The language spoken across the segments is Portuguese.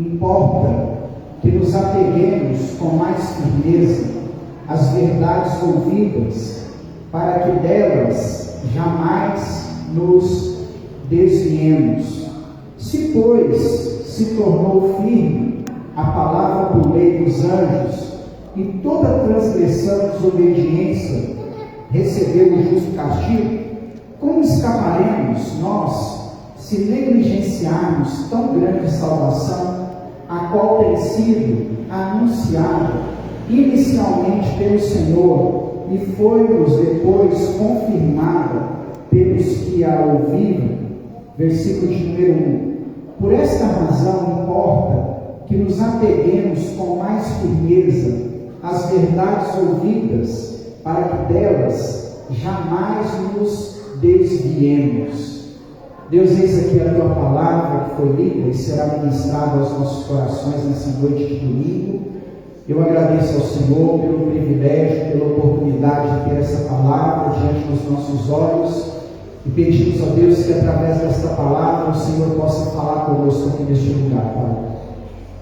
Importa que nos apeguemos com mais firmeza às verdades ouvidas, para que delas jamais nos desviemos. Se, pois, se tornou firme a palavra por meio dos anjos, e toda transgressão e desobediência recebeu o justo castigo, como escaparemos nós, se negligenciarmos tão grande salvação, a qual tem sido anunciada inicialmente pelo Senhor, e foi-nos depois confirmada pelos que a ouviram? Versículo de número 1. Por esta razão importa que nos apeguemos com mais firmeza às verdades ouvidas, para que delas jamais nos desviemos. Deus, eis aqui a tua palavra que foi lida e será ministrada aos nossos corações nessa noite de domingo. Eu agradeço ao Senhor pelo privilégio, pela oportunidade de ter essa palavra diante dos nossos olhos, e pedimos a Deus que através desta palavra o Senhor possa falar conosco aqui neste lugar, Pai.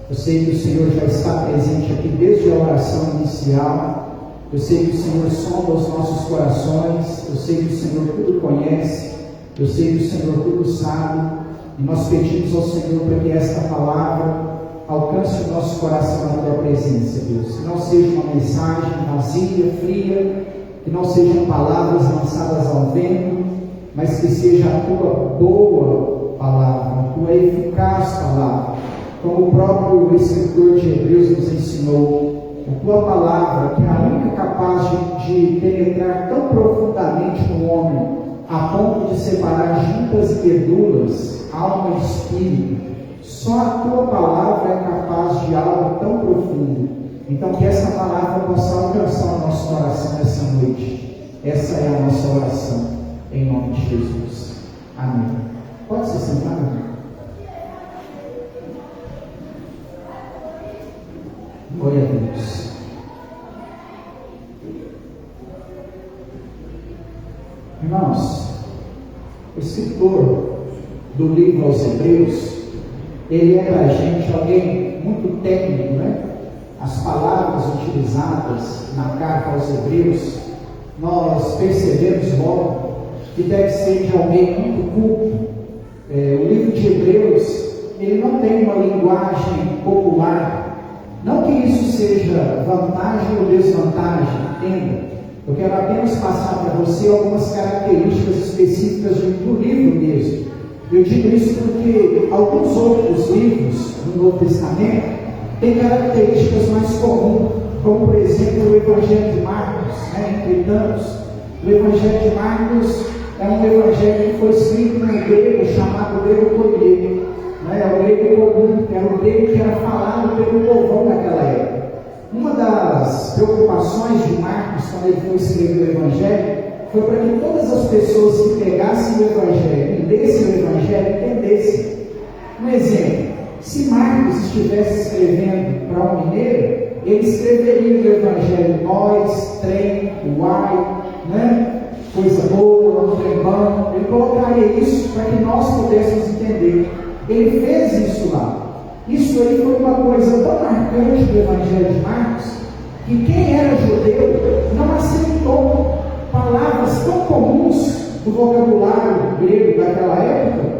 Eu sei que o Senhor já está presente aqui desde a oração inicial. Eu sei que o Senhor sonda os nossos corações. Eu sei que o Senhor tudo conhece. Eu sei que o Senhor tudo sabe. E nós pedimos ao Senhor para que esta palavra alcance o nosso coração na tua presença, Deus. Que não seja uma mensagem vazia, fria, que não sejam palavras lançadas ao vento, mas que seja a tua boa palavra, a tua eficaz palavra, como o próprio escritor de Hebreus nos ensinou, a tua palavra, que é a única capaz de penetrar tão profundamente no homem, a ponto de separar juntas e medulas, alma e espírito. Só a tua palavra é capaz de algo tão profundo. Então que essa palavra possa alcançar o nosso coração nessa noite. Essa é a nossa oração, em nome de Jesus. Amém. Pode se sentar, meu irmão. Glória a Deus. Irmãos, o escritor do livro aos Hebreus, ele é para a gente alguém muito técnico, né? As palavras utilizadas na carta aos Hebreus, nós percebemos logo que deve ser de alguém muito culto. O livro de Hebreus, ele não tem uma linguagem popular. Não que isso seja vantagem ou desvantagem, entenda. Eu quero apenas passar para você algumas características específicas do livro mesmo. Eu digo isso porque alguns outros livros do Novo Testamento têm características mais comuns, como por exemplo o Evangelho de Marcos, entre tantos. O Evangelho de Marcos é um evangelho que foi escrito no grego, chamado grego koine. O grego comum, era o grego que era falado pelo povão daquela época. Uma das preocupações de Marcos, quando ele foi escrever o Evangelho, foi para que todas as pessoas que pegassem o Evangelho e lessem o Evangelho entendessem. Um exemplo, se Marcos estivesse escrevendo para um mineiro, ele escreveria o Evangelho nós, trem, uai, coisa boa, um trem bom. Ele colocaria isso para que nós pudéssemos entender. Ele fez isso lá. Isso aí foi uma coisa tão marcante do Evangelho de Marcos, que quem era judeu não aceitou palavras tão comuns do vocabulário grego daquela época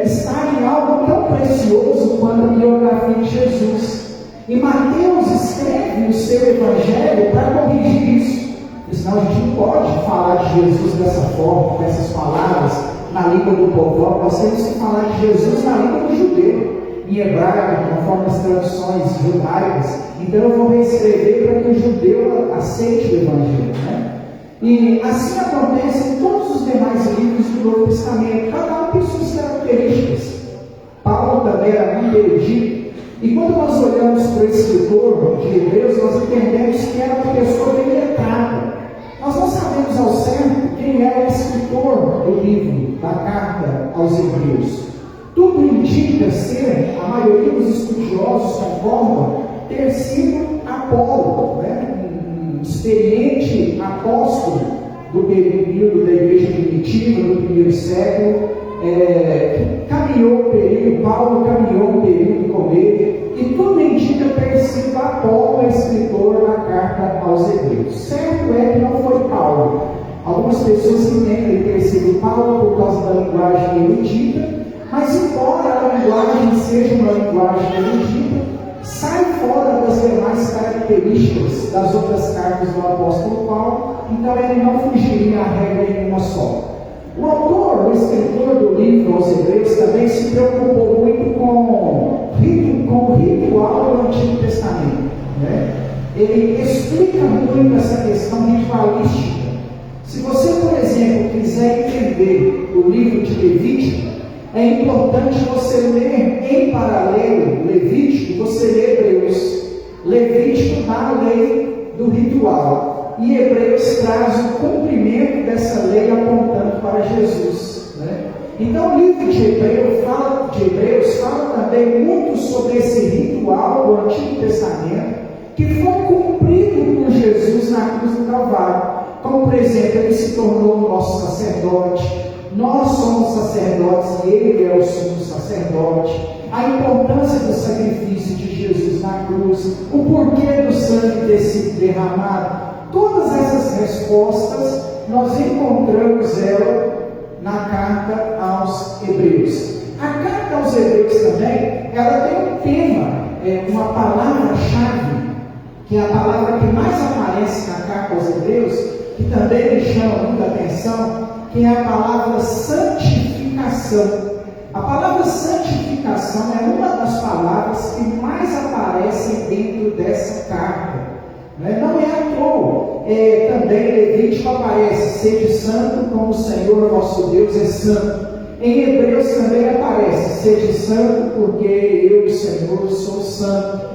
estarem algo tão precioso quanto a biografia de Jesus. E Mateus escreve o seu Evangelho para corrigir isso. Senão a gente não pode falar de Jesus dessa forma, com essas palavras na língua do povão. Nós temos que falar de Jesus na língua do judeu, em hebraico, conforme as traduções judaicas. Então eu vou reescrever para que o judeu aceite o Evangelho, E assim acontece em todos os demais livros do Novo Testamento. Cada um tem suas características. Paulo também era muito erudito. E quando nós olhamos para o escritor de Hebreus, nós entendemos que era uma pessoa bem letrada. Nós não sabemos ao certo quem era o escritor do livro, da carta aos Hebreus. Tudo indica ser, a maioria dos estudiosos concordam, ter sido Apolo, um experiente apóstolo do período da igreja primitiva, do primeiro século, que caminhou o período, Paulo caminhou o período com ele. pessoas entendem ter sido Paulo por causa da linguagem erudita, mas embora a linguagem seja uma linguagem erudita, sai fora das demais características das outras cartas do apóstolo Paulo, então ele não fugiria à regra nenhuma só. O autor, o escritor do livro aos Hebreus, também se preocupou muito com o ritual do Antigo Testamento, né? Ele explica muito essa questão ritualística. Se você, por exemplo, quiser entender o livro de Levítico, é importante você ler em paralelo Levítico, você lê Hebreus. Levítico dá a lei do ritual, e Hebreus traz o cumprimento dessa lei apontando para Jesus, né? Então o livro de Hebreus fala também muito sobre esse ritual do Antigo Testamento, que foi cumprido por Jesus na cruz do Calvário. Como, por exemplo, ele se tornou o nosso sacerdote, nós somos sacerdotes e ele é o sumo sacerdote. A importância do sacrifício de Jesus na cruz, o porquê do sangue ter sido derramado, todas essas respostas nós encontramos ela na carta aos Hebreus. A carta aos Hebreus também, ela tem um tema, uma palavra-chave, que é a palavra que mais aparece na carta aos Hebreus, que também me chama muita atenção, que é a palavra santificação. A palavra santificação é uma das palavras que mais aparecem dentro dessa carta. Não é à toa. Também Levítico aparece: sede santo como o Senhor nosso Deus é santo. Em Hebreus também aparece: sede santo porque eu, o Senhor, sou santo.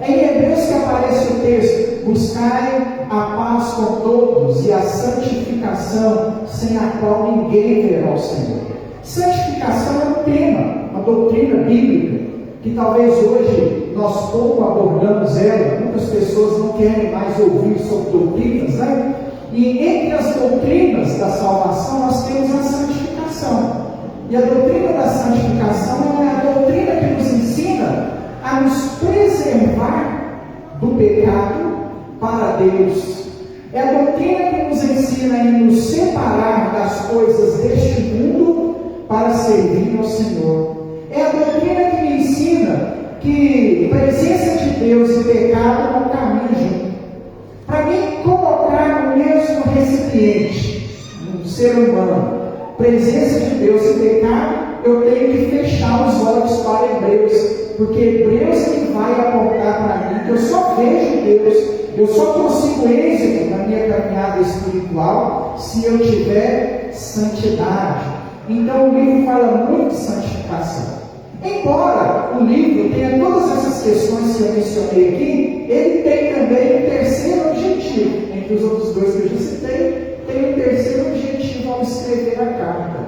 Em Hebreus que aparece o texto: buscai a paz com todos e a santificação, sem a qual ninguém verá o Senhor. Santificação é um tema, uma doutrina bíblica, que talvez hoje nós pouco abordamos ela. Muitas pessoas não querem mais ouvir sobre doutrinas, né? E entre as doutrinas da salvação nós temos a santificação. E a doutrina da santificação é a doutrina que nos ensina a nos preservar do pecado para Deus. É a doutrina que nos ensina a nos separar das coisas deste mundo para servir ao Senhor. É a doutrina que me ensina que presença de Deus e pecado não caminham junto. Para mim colocar no mesmo recipiente, no ser humano, presença de Deus e pecado, eu tenho que fechar os olhos para Hebreus, porque Hebreus é que vai apontar para mim que eu só vejo Deus, eu só consigo êxito na minha caminhada espiritual se eu tiver santidade. Então o livro fala muito de santificação. Embora o livro tenha todas essas questões que eu mencionei aqui, ele tem também um terceiro objetivo. Entre os outros dois que eu já citei, tem um terceiro objetivo ao escrever a carta.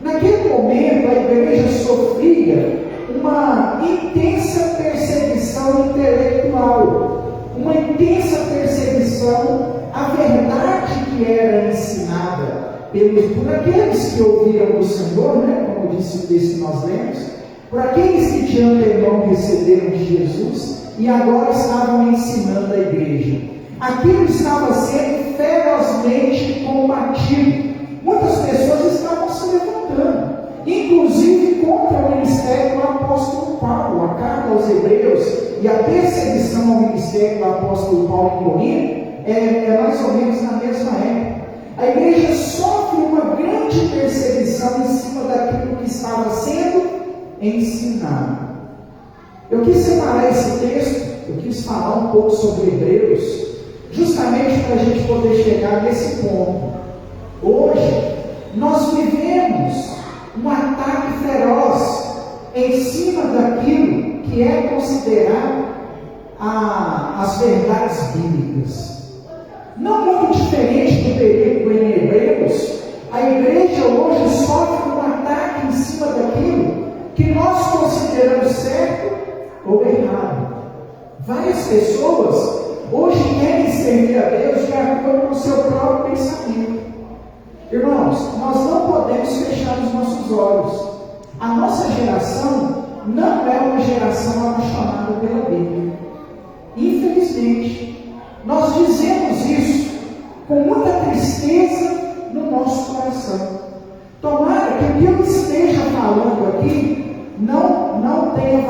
Naquele momento, a igreja sofria uma intensa perseguição intelectual, uma intensa perseguição à verdade que era ensinada por aqueles que ouviram o Senhor, né? Como disse o texto que nós lemos, por aqueles que de antemão receberam de Jesus e agora estavam ensinando a igreja. Aquilo estava sendo ferozmente combatido. Muitas pessoas estavam se levantando, inclusive contra o ministério do apóstolo Paulo. A carta aos Hebreus e a perseguição ao ministério do apóstolo Paulo em Corinto é mais ou menos na mesma época. A igreja sofre uma grande perseguição em cima daquilo que estava sendo ensinado. Eu quis separar esse texto, eu quis falar um pouco sobre Hebreus, justamente para a gente poder chegar nesse ponto. Hoje, nós vivemos um ataque feroz em cima daquilo que é considerado as verdades bíblicas. Não muito diferente do período em Hebreus, a igreja hoje sofre um ataque em cima daquilo que nós consideramos certo ou errado. Várias pessoas hoje querem servir a Deus de acordo com o seu próprio pensamento. Irmãos, nós não podemos fechar os nossos olhos. A nossa geração não é uma geração apaixonada pela Bíblia. Infelizmente, nós dizemos isso com muita tristeza no nosso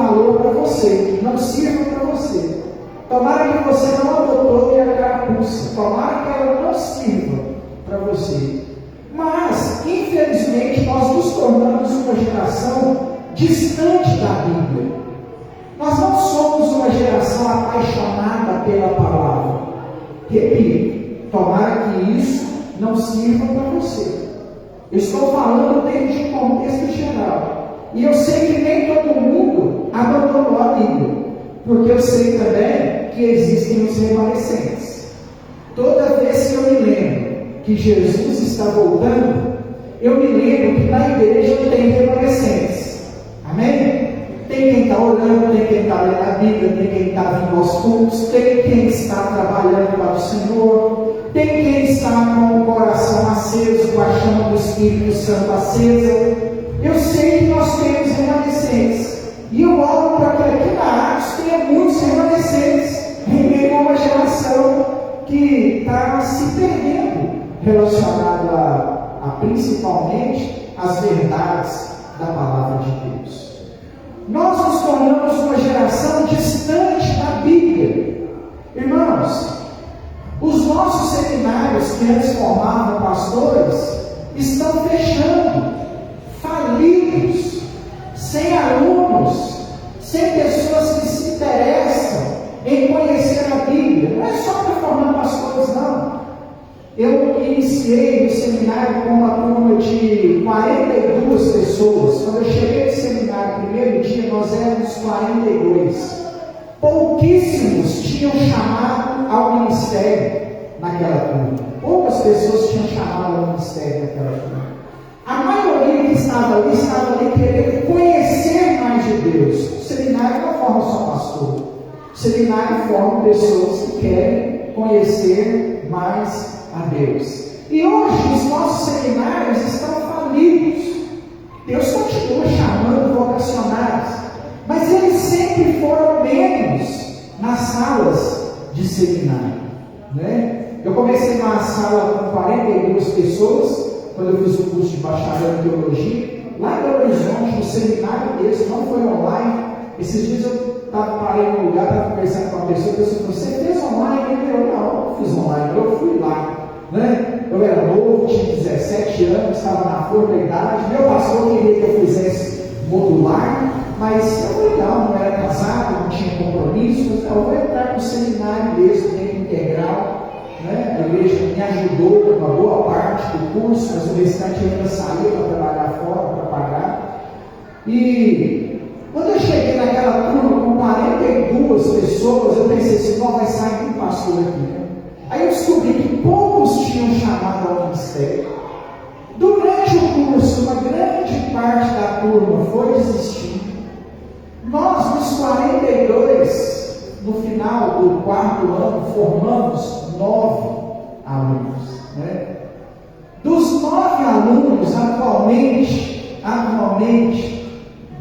valor para você, não sirva para você. Tomara que você não adotou a carapuça, tomara que ela não sirva para você. Mas, infelizmente, nós nos tornamos uma geração distante da Bíblia. Nós não somos uma geração apaixonada pela palavra. Repito, tomara que isso não sirva para você. Eu estou falando dentro de um contexto geral. E eu sei que nem todo mundo abandonou a Bíblia, porque eu sei também que existem os remanescentes. Toda vez que eu me lembro que Jesus está voltando, eu me lembro que na igreja tem remanescentes. Amém? Tem quem está orando, tem quem está lendo a Bíblia, tem quem está vindo aos cultos, tem quem está trabalhando para o Senhor, tem quem está com o coração aceso, com a chama do Espírito Santo acesa. Eu sei que nós temos remanescentes. E eu oro para que aqui na Atos tenha muitos remanescentes, em meio a uma geração que está se perdendo, relacionado a principalmente as verdades da palavra de Deus. Nós nos tornamos uma geração distante da Bíblia. Irmãos, os nossos seminários que antes formavam pastores estão fechando, falidos, sem alunos, sem pessoas que se interessam em conhecer a Bíblia. Não é só para formar pastores, não. Eu iniciei no seminário com uma turma de 42 pessoas. Quando eu cheguei no seminário, no primeiro dia, nós éramos 42. Pouquíssimos tinham chamado ao ministério naquela turma. Poucas pessoas tinham chamado ao ministério naquela turma. A maioria que estava ali querendo conhecer mais de Deus. O seminário não forma só pastor. O seminário forma pessoas que querem conhecer mais a Deus. E hoje os nossos seminários estão falidos. Deus continua chamando vocacionados, mas eles sempre foram menos nas salas de seminário, né? Eu comecei numa sala com 42 pessoas, quando eu fiz o curso de bacharel em teologia, lá em Belo Horizonte, no seminário desse, não foi online. Esses dias eu parei no lugar, estava conversando com uma pessoa, a pessoa falou: você fez online? Eu não fiz online, eu fui lá. Né? Eu era novo, tinha 17 anos, estava na flor da idade. Meu pastor queria que eu fizesse modular, mas eu falei: não era casado, não tinha compromisso, eu vou entrar no seminário mesmo, tempo integral. Né? A igreja me ajudou com uma boa parte do curso, mas o restante eu ainda saía para trabalhar fora, para pagar. E quando eu cheguei naquela turma com 42 pessoas, eu pensei assim: não vai sair um pastor aqui, né? Aí eu descobri que poucos tinham chamado ao ministério. Durante o curso, uma grande parte da turma foi desistindo. Nós, nos 42, no final do quarto ano, formamos 9 alunos. Né? Dos 9 alunos, atualmente,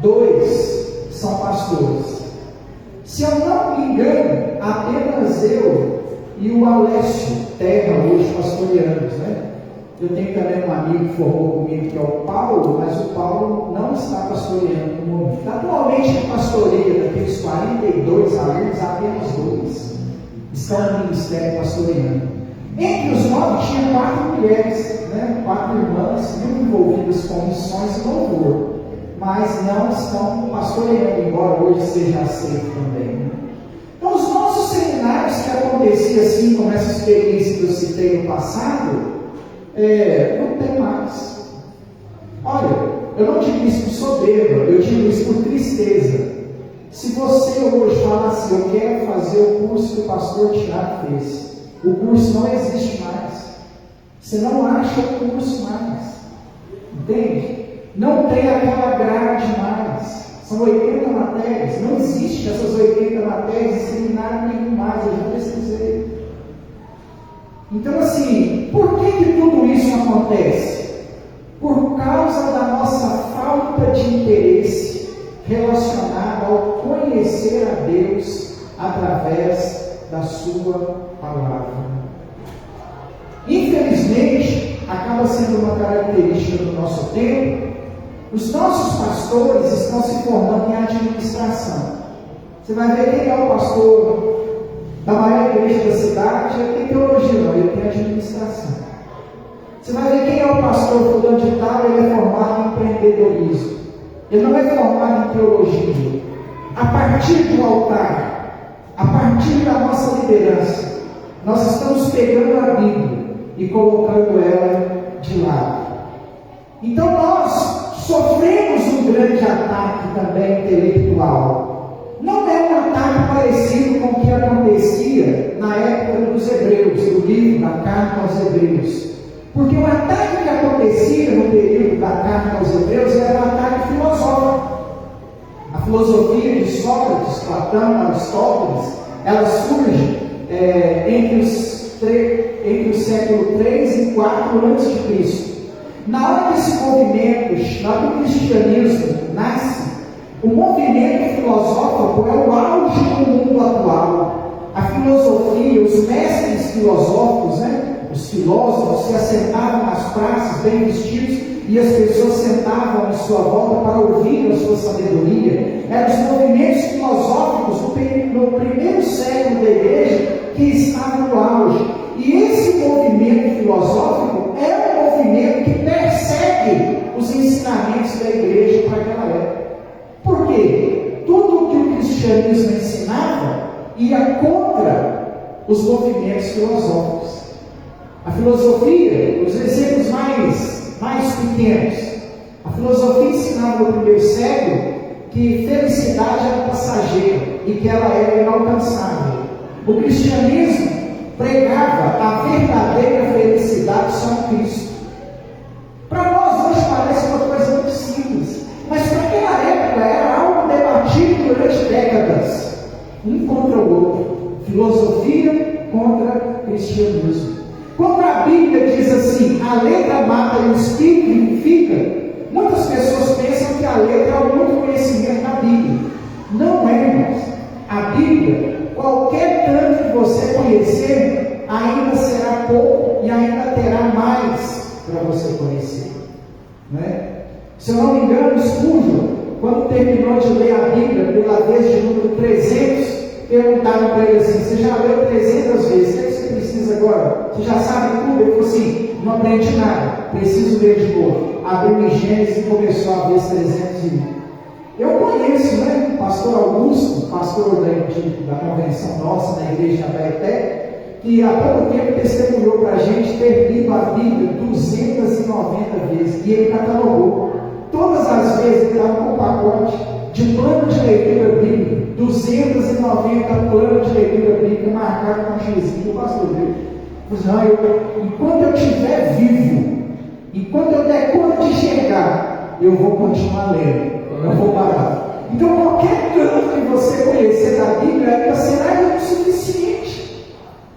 2 são pastores. Se eu não me engano, apenas eu e o Alessio Terra, hoje pastoreamos, né? Eu tenho também um amigo que formou comigo, que é o Paulo, mas o Paulo não está pastoreando no momento. Atualmente, a pastoreia daqueles 42 alunos, apenas 2 estão no ministério pastoreando. Entre os 9 tinha 4 mulheres, né? 4 irmãs, muito envolvidas com missões e louvor, mas não estão pastoreando, embora hoje seja aceito também. Né? Então, os nossos seminários que acontecia assim, como essa experiência que eu citei no passado, não tem mais. Olha, eu não digo isso por soberba, eu digo isso por tristeza. Se você hoje falar assim: eu quero fazer o curso que o pastor Tiago fez, o curso não existe mais. Você não acha o curso mais. Entende? Não tem aquela grade mais. São 80 matérias, não existe essas 80 matérias em seminário nenhum mais, eu já pesquisei. Então, assim, por que tudo isso acontece? Por causa da nossa falta de interesse relacionado ao conhecer a Deus através da sua palavra. Infelizmente, acaba sendo uma característica do nosso tempo Os nossos pastores estão se formando em administração. Você vai ver quem é o pastor da maior igreja da cidade, ele tem teologia, não, ele tem administração. Você vai ver quem é o pastor fulano de tal, ele é formado em empreendedorismo. Ele não é formado em teologia. A partir do altar, a partir da nossa liderança, nós estamos pegando a Bíblia e colocando ela de lado. Então nós sofremos um grande ataque também intelectual. Não é um ataque parecido com o que acontecia na época dos Hebreus, do livro da carta aos Hebreus. Porque o ataque que acontecia no período da carta aos Hebreus era um ataque filosófico. A filosofia de Sócrates, Platão, Aristóteles, ela surge entre o século 3 e 4 a.C. Na hora que esse movimento, na hora que o cristianismo nasce, o movimento filosófico é o auge do mundo atual. A filosofia, os mestres filosóficos, os filósofos se assentavam nas praças bem vestidos e as pessoas sentavam em sua volta para ouvir a sua sabedoria. Eram os movimentos filosóficos no primeiro século da igreja que estavam no auge. E esse movimento filosófico é um movimento que persegue os ensinamentos da igreja para aquela época. Por quê? Tudo o que o cristianismo ensinava ia contra os movimentos filosóficos. A filosofia, os exemplos mais pequenos, a filosofia ensinava no primeiro século que felicidade era passageira e que ela era inalcançável. O cristianismo pregava a verdadeira felicidade só em Cristo. Para nós hoje parece uma coisa muito simples, mas para aquela época era algo debatido durante décadas, um contra o outro, filosofia contra cristianismo. Quando a Bíblia diz assim, a letra mata e o espírito vivifica, muitas pessoas pensam que a letra é o muito conhecimento da Bíblia. Não é, irmãos. A Bíblia, qualquer tanto que você conhecer, ainda será pouco e ainda terá mais para você conhecer. Não é? Se eu não me engano, Spurgeon, quando terminou de ler a Bíblia pela vez de número 300, perguntaram para ele assim, você já leu 300 vezes, o que você precisa agora? Você já sabe tudo? Ele falou assim, não aprendi nada, preciso ler de novo. Abriu em Gênesis e começou a ver os 301. Eu conheço, o pastor Augusto, pastor da convenção nossa, na igreja de Abaeté, que há pouco tempo testemunhou para a gente ter lido a Bíblia 290 vezes, e ele catalogou. Todas as vezes ele estava com um pacote de plano de leitura bíblica, 290 planos de leitura bíblica marcados com um xizinho do pastor dele. Enquanto eu estiver vivo, enquanto eu der conta de chegar, eu vou continuar lendo, eu não vou parar. Então qualquer canto que você conhecer da Bíblia ainda será insuficiente,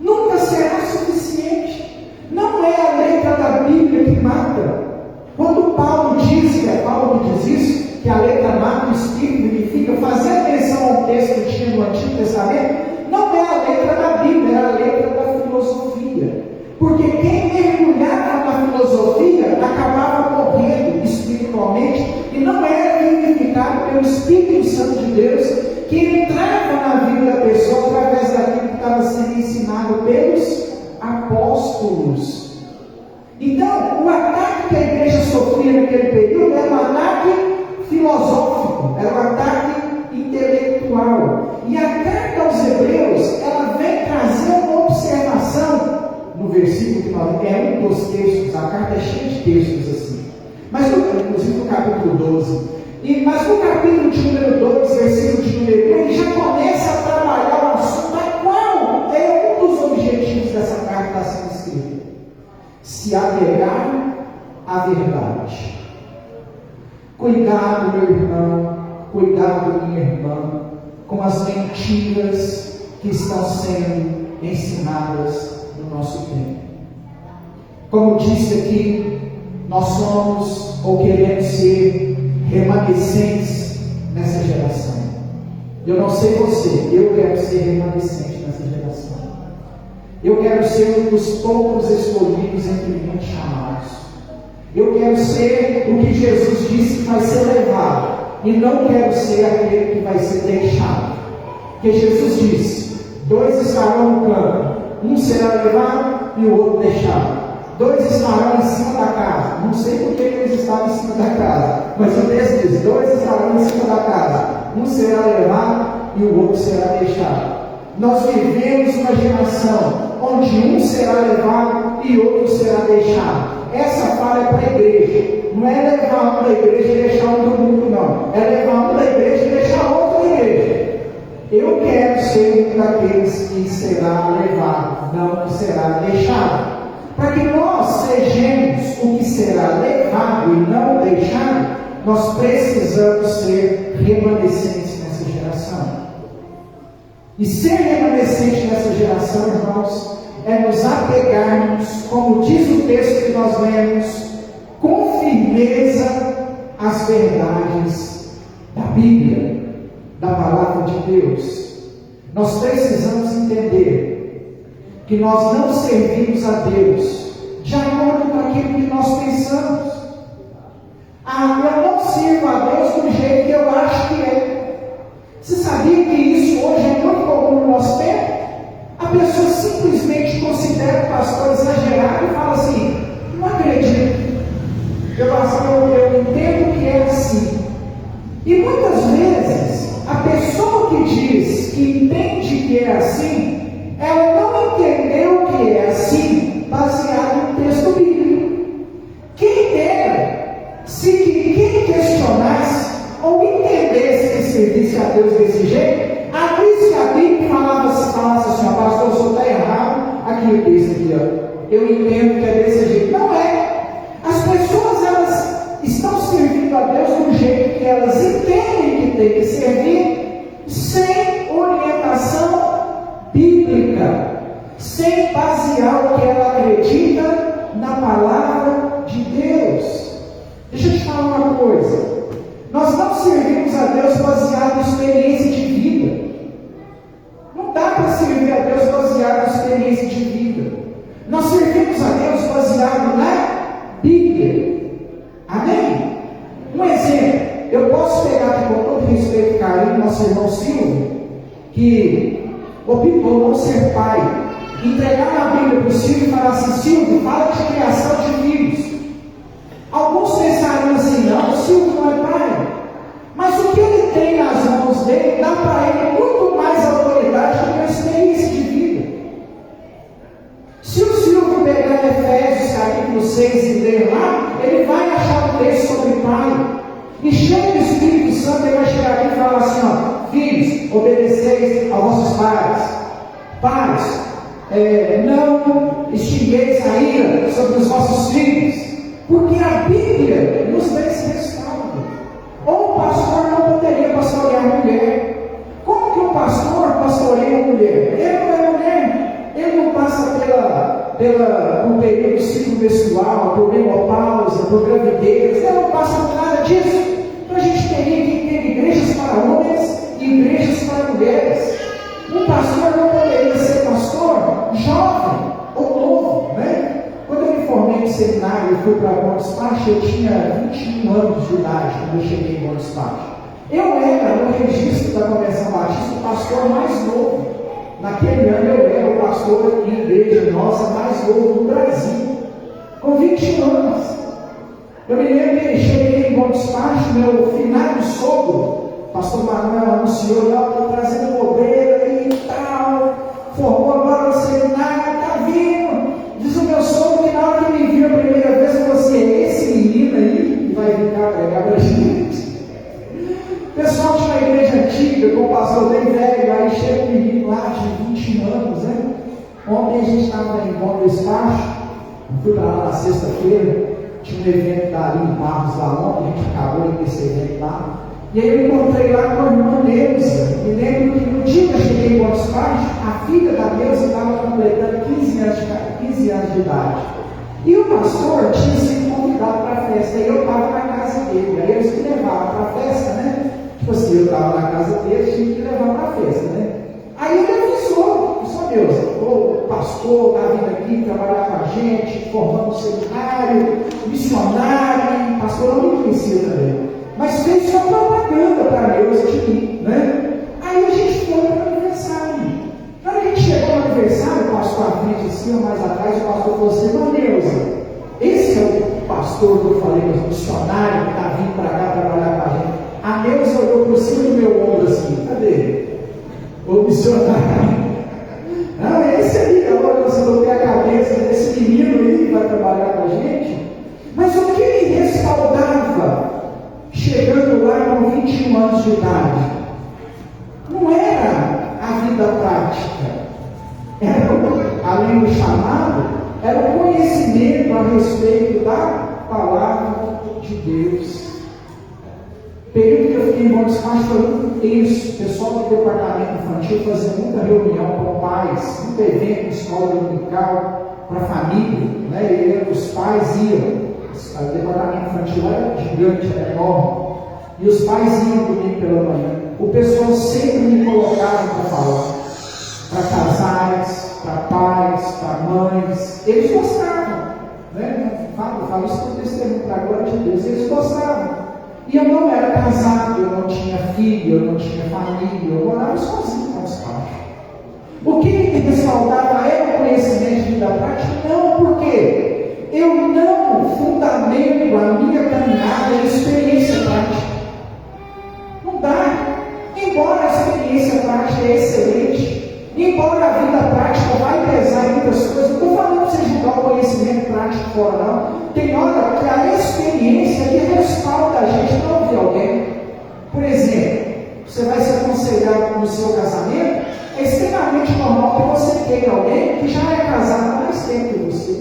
nunca será suficiente. Não é a letra da Bíblia que mata. Quando Paulo diz, Paulo diz isso, que a letra mata o espírito vivifica, fazer atenção ao texto que tinha no Antigo Testamento, não é a letra da Bíblia, é a letra da filosofia. Porque quem mergulhava na filosofia acabava morrendo espiritualmente e não era vivificado pelo Espírito Santo de Deus, que entrava na vida da pessoa através daquilo que estava sendo ensinado pelos apóstolos. Então, o ataque que a igreja sofria naquele período era um ataque filosófico, era um ataque intelectual. E a carta aos Hebreus, ela vem trazer uma observação no versículo que nós é um dos textos, a carta é cheia de textos assim. Mas inclusive no capítulo 12. Mas no capítulo de número 2, versículo de número 1, ele já começa a trabalhar o assunto, a qual é um dos objetivos dessa carta que está sendo escrita. Se apegar à verdade. Cuidado, meu irmão, cuidado, minha irmã, com as mentiras que estão sendo ensinadas no nosso tempo. Como disse aqui, nós somos ou queremos ser remanescentes nessa geração. Eu não sei você, eu quero ser remanescente nessa geração. Eu quero ser um dos poucos escolhidos entre muitos chamados. Eu quero ser o que Jesus disse que vai ser levado, e não quero ser aquele que vai ser deixado. Porque Jesus disse: 2 estarão no campo, um será levado e o outro deixado. 2 estarão em cima da casa. Não sei por que eles estavam em cima da casa, mas o texto diz: 2 estarão em cima da casa, um será levado e o outro será deixado. Nós vivemos uma geração onde um será levado e outro será deixado. Essa fala é para a igreja. Não é levar um da igreja e deixar um do mundo, não. É levar um da igreja e deixar outro da igreja. Eu quero ser um daqueles que será levado, não que será deixado. Para que nós sejamos o que será levado e não deixado, nós precisamos ser remanescentes nessa geração. E ser remanescente nessa geração, irmãos, é nos apegarmos, como diz o texto que nós lemos, com firmeza às verdades da Bíblia, da palavra de Deus. Nós precisamos entender que nós não servimos a Deus de acordo com aquilo que nós pensamos. Eu não sirvo a Deus do jeito que eu acho que é. Você sabia que isso hoje é muito comum no nosso tempo? A pessoa simplesmente considera o pastor exagerado e fala assim: não acredito. Eu entendo que é assim. E muitas vezes, a pessoa que diz que entende que é assim, ela não entendeu que é assim baseado no texto bíblico. Quem dera se quem questionasse ou entendesse que servisse a Deus desse jeito, abrisse a Bíblia e falasse assim: pastor, o senhor está errado, aqui o texto aqui, ó. Eu entendo que é desse jeito. Não é. As pessoas, elas estão servindo a Deus do jeito que elas entendem que tem que servir, sem orientação bíblica, sem basear o que ela acredita na palavra de Deus. Deixa eu te falar uma coisa: nós não servimos a Deus baseado em experiência de vida. Não dá para servir a Deus baseado em experiência de vida. Nós servimos a Deus baseado na Bíblia. Amém? Um exemplo, eu posso pegar aqui com todo respeito e carinho nosso irmão Silvio, que optou não ser pai, entregar a Bíblia para o Silvio e falar assim: Silvio, fala de criação de filhos. Alguns pensariam assim: não, o Silvio não é pai. Mas o que ele tem nas mãos dele dá para ele muito mais autoridade do que a experiência de vida. Se o Silvio pegar Efésios capítulo 6 e ler lá, ele vai achar um texto sobre pai. E cheio do Espírito Santo, ele vai chegar aqui e falar assim: ó, filhos, obedeceis aos vossos pais. Pais, não extingueis a ira sobre os vossos filhos. Porque a Bíblia nos dá esse respaldo. Ou o pastor não poderia pastorear mulher. Como que o pastor pastoreia mulher? Ele não é mulher. Ele não passa por período ciclo-menstrual, por menopausa, por gravidez. Ele não passa por nada disso. Então a gente teria que ter igrejas para homens e igrejas para mulheres. Um pastor não poderia ser pastor jovem ou novo, né? Quando eu me formei no seminário e fui para Montes Pacha, eu tinha 21 anos de idade quando eu cheguei em Montes Pacha. Eu era, no registro da Convenção Batista, o pastor mais novo. Naquele ano eu era o pastor de igreja nossa mais novo no Brasil, com 21 anos. Eu me lembro que cheguei em Montes Pacha, meu finado sogro, o pastor Manuel, anunciou: estou trazendo uma obreira e tal, formou agora no seminário, está vindo. Diz o meu sogro que na hora que me viu a primeira vez, falou assim: é esse menino aí que vai vir cá pregar para a gente. O pessoal tinha uma igreja antiga, com o pastor bem velho, aí chega um menino lá de 21 anos, né? Ontem a gente estava em Bom Despacho, fui para lá na sexta-feira, tinha um evento da ali em Barros lá ontem, a gente acabou desse evento lá. E aí eu encontrei lá com a irmã Neuza. Me lembro que no dia que eu cheguei em Bom Despacho, a filha da Neuza estava completando 15 anos de idade. E o pastor tinha sido convidado para a festa, e eu estava na casa dele. Aí eles me levaram para a festa, né? Tipo assim, eu estava na casa dele, tinha que levar para a festa, né? Aí ele avisou: Deus, o pastor está vindo aqui, aqui trabalhar com a gente, formando um seminário, missionário, pastor não me conhecia também. Mas fez só propaganda para Deus de mim, né? Aí a gente foi para o aniversário. Na hora que a gente chegou no aniversário, o pastor à frente, assim, ou mais atrás, o pastor falou assim: irmã Neuza, esse é o pastor que eu falei, o missionário que está vindo para cá trabalhar com a gente. A Neuza olhou por cima do meu ombro assim: cadê? O missionário. Não, é esse aí. Ela olhou assim, botei a cabeça desse menino aí que vai trabalhar com a gente. Mas o que me respaldava, chegando lá com 21 anos de idade, não era a vida prática, era, além do chamado, era o conhecimento a respeito da palavra de Deus. O período que eu fiquei em Bom Despacho foi muito tenso. O pessoal do departamento infantil fazia muita reunião com pais, muito evento, escola dominical para a família, né? E os pais iam. O departamento infantil era gigante, era enorme. E os pais iam domingo pela manhã. O pessoal sempre me colocava para falar. Para casais, para pais, para mães. Eles gostavam. Né? Falo isso por testemunho, para a glória de Deus. Eles gostavam. E eu não era casado, eu não tinha filho, eu não tinha família. Eu morava sozinho com os pais. O que me respaldava era o conhecimento de vida prática? Não, por quê? Eu não fundamento a minha caminhada em experiência prática. Não dá. Embora a experiência prática é excelente, embora a vida prática vai pesar em muitas coisas, não estou falando para você julgar o conhecimento prático fora, não. Tem hora que a experiência que respalda a gente para ouvir alguém. Por exemplo, você vai se aconselhar no seu casamento, é extremamente normal que você tenha alguém que já é casado há mais tempo que você,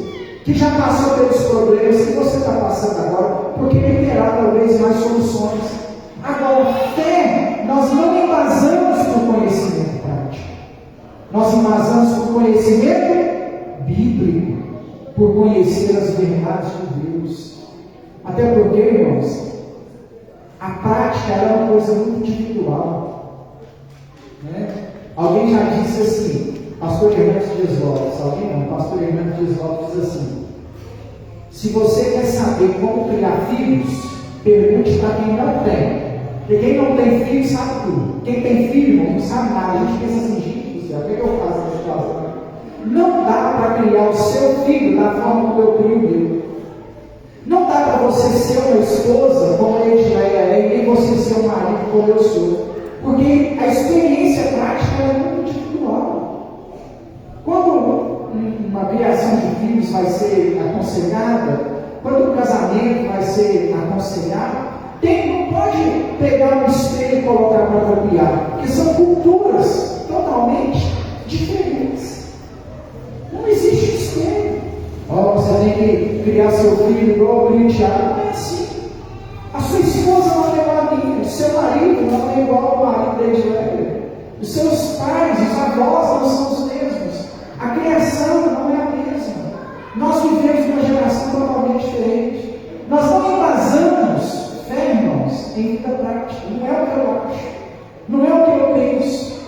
que já passou pelos problemas que você está passando agora, porque ele terá talvez mais soluções. Agora, fé, nós não embasamos por conhecimento prático, nós embasamos por conhecimento bíblico, por conhecer as verdades de Deus. Até porque, irmãos, a prática é uma coisa muito individual, né? Alguém já disse assim, pastor Hernandes Dias Lopes, alguém não, pastor Hernandes Dias Lopes diz assim: se você quer saber como criar filhos, pergunte para quem não tem. Porque quem não tem filho sabe tudo. Quem tem filho não sabe nada. A gente pensa assim: gente do céu, o que eu faço nessa situação? Não dá para criar o seu filho da forma como eu crio o meu. Não dá para você ser uma esposa como a Edileia é, e nem você ser um marido como eu sou. Porque a experiência prática é muito individual. Quando uma criação de filhos vai ser aconselhada, quando o casamento vai ser aconselhado, não pode pegar um espelho e colocar para copiar, porque são culturas totalmente diferentes. Não existe espelho. Você tem que criar seu filho igual o Tiago. Não é assim. A sua esposa não é igual a minha, o seu marido não é igual ao marido da Edileia, os seus pais, os avós não são os mesmos, a criação não é a mesma. Nós vivemos uma geração totalmente diferente. Nós não embasamos fé, irmãos, em vida prática. Não é o que eu acho, não é o que eu penso.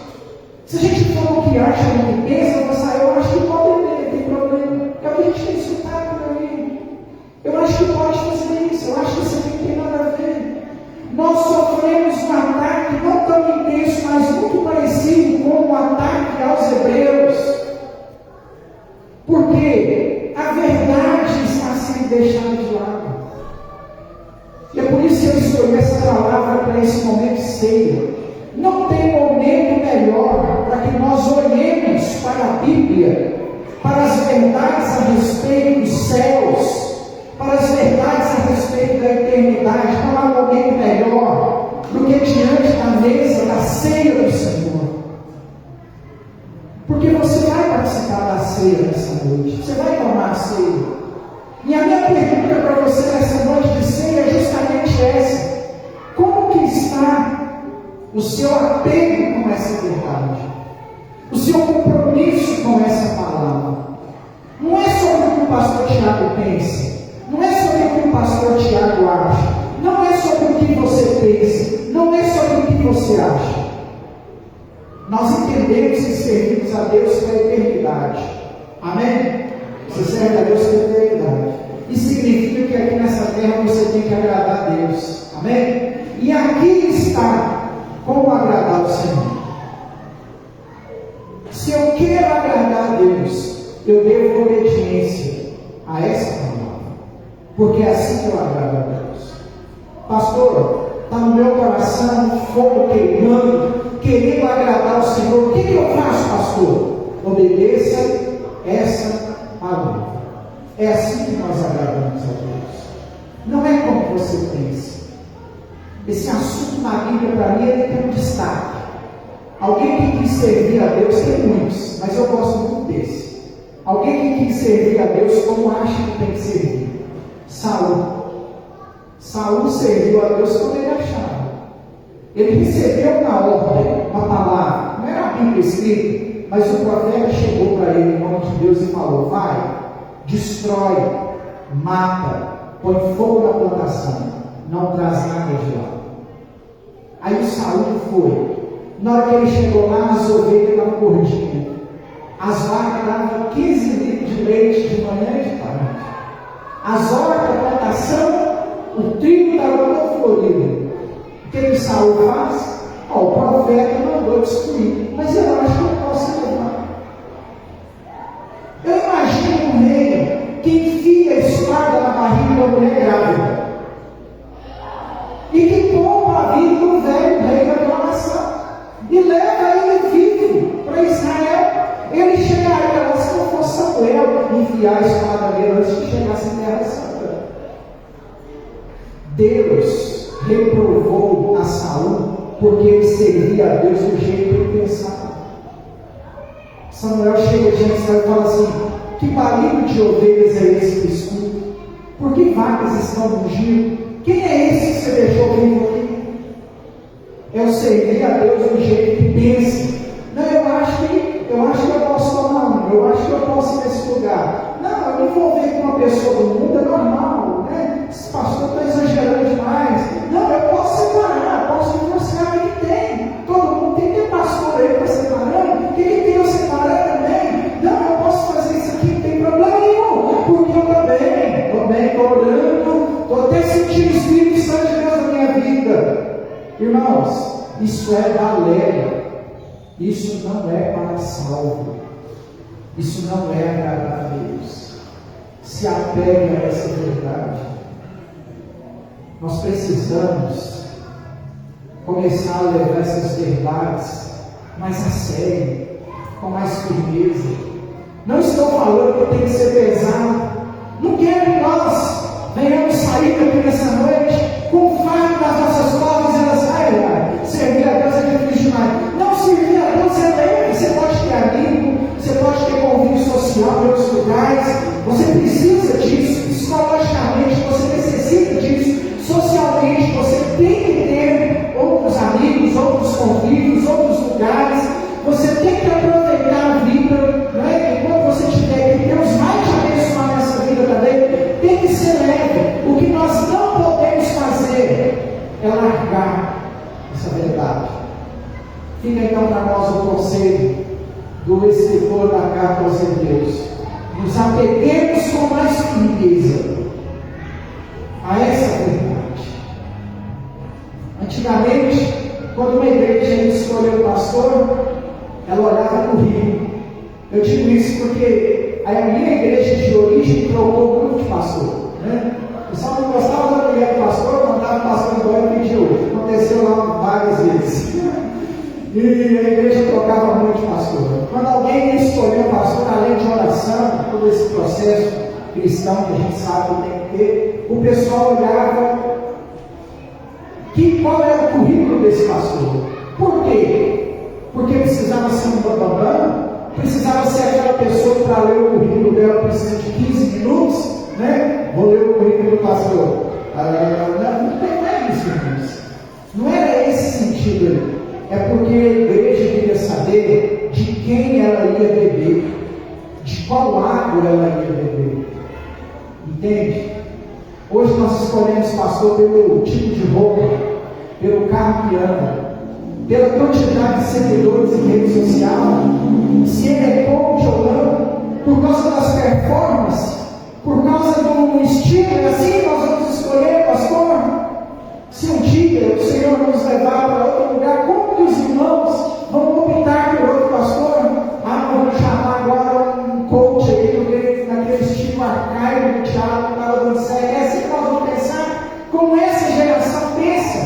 Se a gente for o que acha e o que pensa, eu acho que pode ter, tem problema. É o que a gente tem escutado por aí. Eu acho que pode fazer isso, eu acho que isso aqui não tem nada a ver. Nós sofremos um ataque não tão intenso, mas muito parecido com o ataque aos hebreus. Porque a verdade está sendo deixada de lado. E é por isso que eu escolhi essa palavra para esse momento de ceia. Não tem momento melhor para que nós olhemos para a Bíblia, para as verdades a respeito dos céus, para as verdades a respeito da eternidade. Não há momento melhor do que diante da mesa da ceia do Senhor. Porque você vai participar da ceia nessa noite, você vai tomar a ceia. E a minha pergunta para você nessa noite de ceia é justamente essa: como que está o seu apego com essa verdade? O seu compromisso com essa palavra? Não é sobre o que o pastor Tiago pensa, não é sobre o que o pastor Tiago acha, não é sobre o que você pensa, não é sobre o que você acha. Nós entendemos que servimos a Deus pela eternidade. Amém? Você serve a Deus com fidelidade. Isso significa que aqui nessa terra você tem que agradar a Deus. Amém? E aqui está como agradar o Senhor. Se eu quero agradar a Deus, eu devo obediência a essa palavra, porque é assim que eu agrado a Deus. Pastor, está no meu coração fogo queimando, querendo agradar o Senhor. O que eu faço, pastor? Obedeça essa palavra. É assim que nós agradamos a Deus. Não é como você pensa. Esse assunto na Bíblia, para mim, ele tem um destaque. Alguém que quis servir a Deus, tem muitos, mas eu gosto muito desse. Alguém que quis servir a Deus como acha que tem que servir. Saul. Saul serviu a Deus como ele achava. Ele recebeu na ordem uma palavra, não era a Bíblia escrita, mas o profeta chegou para ele em nome de Deus e falou: vai, destrói, mata, põe fogo na plantação, não traz nada de lá. Aí o Saul foi. Na hora que ele chegou lá, as ovelhas estavam gordinhas, as vacas davam 15 litros de leite de manhã e de tarde, as hortas da plantação, o trigo estava todo florido. O que Saul faz? O profeta mandou destruir, mas eu acho que eu posso levar. Eu imagino um rei que enfia a espada na barriga da mulher grávida e que poupa a vida do velho rei daquela nação e leva ele vivo para Israel. Ele chegaria lá se não fosse Samuel enfiar a espada nele antes de chegar em Terra Santa. Deus reprovou a Saul porque ele servia a Deus do jeito que ele pensava. Samuel chega diante de Saul e fala assim: que barulho de ovelhas é esse que escuta? Por que vacas estão rugindo? Quem é esse que você deixou vivo aqui? Eu servir a Deus do jeito que pensa. Não, eu acho que eu posso tomar um, eu acho que eu posso ir nesse lugar. Não, eu me envolver com uma pessoa do mundo é normal, né? Esse pastor está exagerando demais. Não, eu posso separar, posso divorciar. O que tem? Todo mundo tem que ter pastor aí para separar. O que tem eu separar também? Não, eu posso fazer isso aqui, não tem problema nenhum, porque eu estou bem, estou orando, estou até sentindo o Espírito Santo de Deus na minha vida. Irmãos, isso é balela. Isso não é para salvo. Isso não é agradar a Deus. Se apegue a essa verdade. Nós precisamos começar a levar essas verdades mais a sério, com mais firmeza. Não estou falando que tem que ser pesado. Não quero que nós venhamos sair daqui nessa noite com fardo nas nossas costas e elas saem. Servir a Deus é difícil demais. Não, servir a Deus é leve. Você pode ter amigo, você pode ter convívio social em outros lugares. Você precisa disso. Psicologicamente, você necessita disso. Socialmente, você tem que ter outros amigos, outros convívios, outros lugares. Você tem que aproveitar a vida, não é? Enquanto você tiver, que Deus vai te abençoar nessa vida também. Tem que ser leve. O que nós não podemos fazer é largar essa verdade. Fica então para nós o conselho do escritor da carta aos Hebreus: nos apeguemos com mais firmeza a essa verdade. Antigamente, quando uma igreja escolheu o pastor, ela olhava no rio. Eu digo isso porque a minha igreja de origem trocou muito de pastor, né? O pessoal não gostava da mulher do pastor, mandava o pastor embora e pedia outro. Aconteceu lá várias vezes. E a igreja trocava muito de pastor. Quando alguém escolheu o pastor, além de oração, todo esse processo cristão que a gente sabe que tem que ter, o pessoal olhava qual era o currículo desse pastor. Por quê? Porque precisava ser um bambambam, precisava ser aquela pessoa que para ler o currículo dela precisa de 15 minutos, né? Vou ler o currículo do pastor. Não é isso, irmãos. Não era esse sentido aí. É porque a igreja queria saber de quem ela ia beber, de qual água ela ia beber. Entende? Hoje nós escolhemos pastor pelo tipo de roupa, pelo carro que anda, pela quantidade de seguidores em rede social, se ele é coach ou não, por causa das performances destino, é assim que nós vamos escolher, pastor? Se um dia o Senhor nos levar para outro lugar, como que os irmãos vão optar por outro pastor? Vamos chamar agora um coach aí, naquele estilo arcaico do Tiago que estava dando certo. É assim que nós vamos pensar? Como essa geração pensa?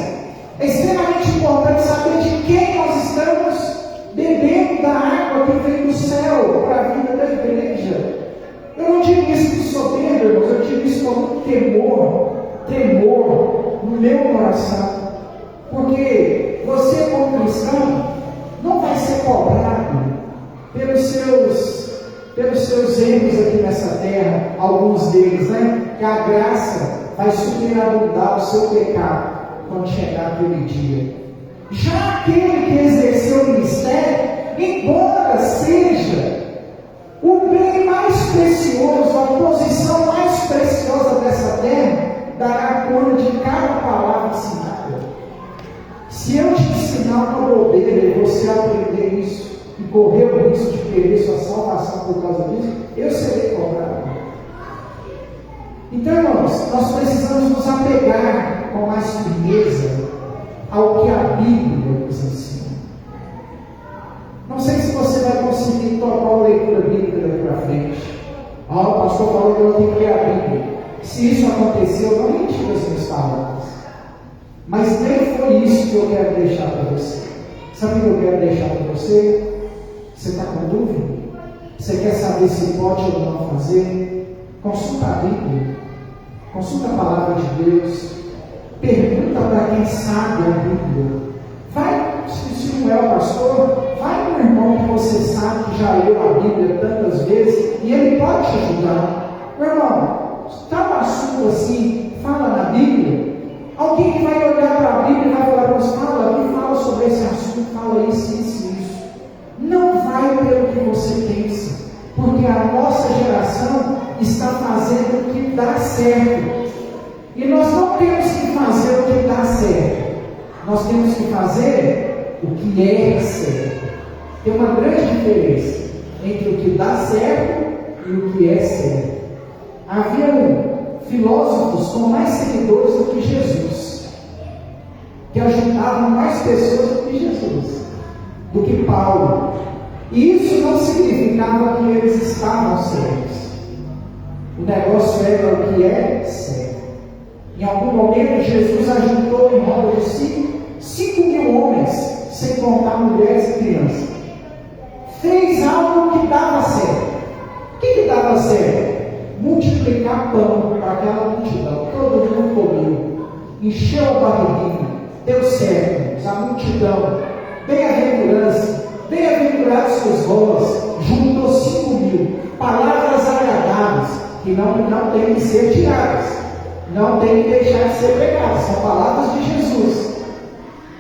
É extremamente importante saber de quem nós estamos bebendo da água que vem do céu para a vida da igreja. Eu não digo isso com soberba, irmãos, eu digo isso com tremor no meu coração. Porque você, como cristão, não vai ser cobrado pelos seus erros aqui nessa terra, alguns deles, né? Que a graça vai superabundar o seu pecado quando chegar aquele dia. Já aquele que exerceu o ministério, embora seja o bem mais precioso, a posição mais preciosa dessa terra, dará conta de cada palavra ensinada. Se eu te ensinar uma bobeira e você aprender isso, e correr o risco de perder sua salvação por causa disso, eu serei cobrado. Então, irmãos, nós precisamos nos apegar com mais firmeza ao que a Bíblia nos ensina. Não sei se você vai conseguir tocar uma leitura bíblica daqui para frente. O pastor falou que eu tenho que ler a Bíblia. Se isso aconteceu, eu não mentira as minhas palavras. Mas nem foi isso que eu quero deixar para você. Sabe o que eu quero deixar para você? Você está com dúvida? Você quer saber se pode ou não fazer? Consulta a Bíblia. Consulta a palavra de Deus. Pergunta para quem sabe a Bíblia. Vai, se não é o pastor, vai com o irmão que você sabe que já leu a Bíblia tantas vezes e ele pode te ajudar. Meu irmão, está um assunto assim, fala na Bíblia. Alguém que vai olhar para a Bíblia e vai falar para você, fala sobre esse assunto, fala isso. Não vai pelo que você pensa, porque a nossa geração está fazendo o que dá certo. E nós não temos que fazer o que dá certo, nós temos que fazer o que é certo. Tem uma grande diferença entre o que dá certo e o que é certo. Havia filósofos com mais seguidores do que Jesus, que ajudavam mais pessoas do que Jesus, do que Paulo. E isso não significava que eles estavam certos. O negócio era o que é certo. Em algum momento Jesus ajuntou em roda de 5 mil homens, sem contar mulheres e crianças. Fez algo que dava certo. O que dava certo? Multiplicar pão para aquela multidão. Todo mundo comeu, encheu a barriguinha, deu certo. A multidão, bem-aventurados os vós, juntou 5 mil. Palavras agradáveis que não tem que ser tiradas, não tem que deixar de ser pregadas, são palavras de Jesus.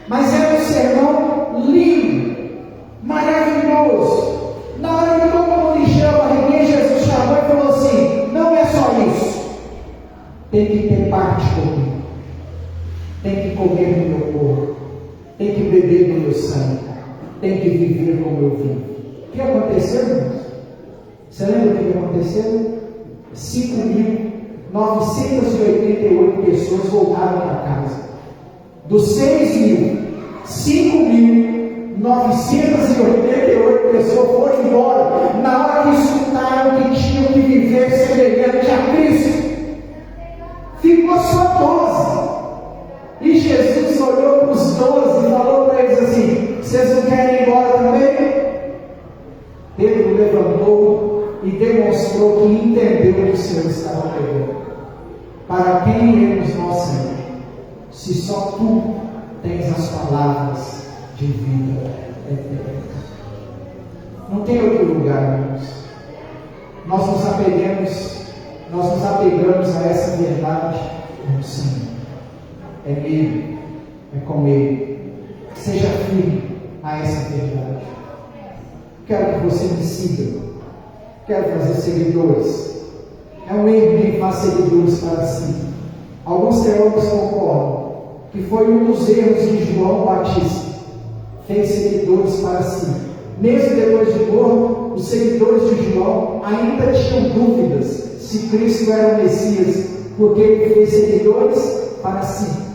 Mas era um sermão lindo, maravilhoso. Na hora que todo mundo encheu a barriguinha, Jesus chamou e falou assim: não é só isso, tem que ter parte comigo, tem que comer do meu corpo, tem que beber do meu sangue, tem que viver como eu vivo. O que aconteceu, irmãos? Você lembra o que aconteceu? 5.988 pessoas voltaram para casa. Dos 6.000, 5.988 pessoas foram embora na hora que escutaram que tinham que viver semelhante a Cristo. Ficou só 12. E Jesus olhou para os 12 e falou para eles assim: vocês não querem ir embora também? Pedro levantou e demonstrou que entendeu o que o Senhor estava pregando. Para quem iremos nós, Senhor, se só Tu tens as palavras de vida eterna? Não tem outro lugar, irmãos. Nós nos apegamos a essa verdade no Senhor. É nele, é com Ele. Seja firme a essa verdade. Quero que você me siga. Quero fazer seguidores. É um erro quem faz seguidores para si. Alguns teólogos concordam que foi um dos erros de João Batista. Fez seguidores para si. Mesmo depois de morto, os seguidores de João ainda tinham dúvidas se Cristo era o Messias porque ele fez seguidores para si.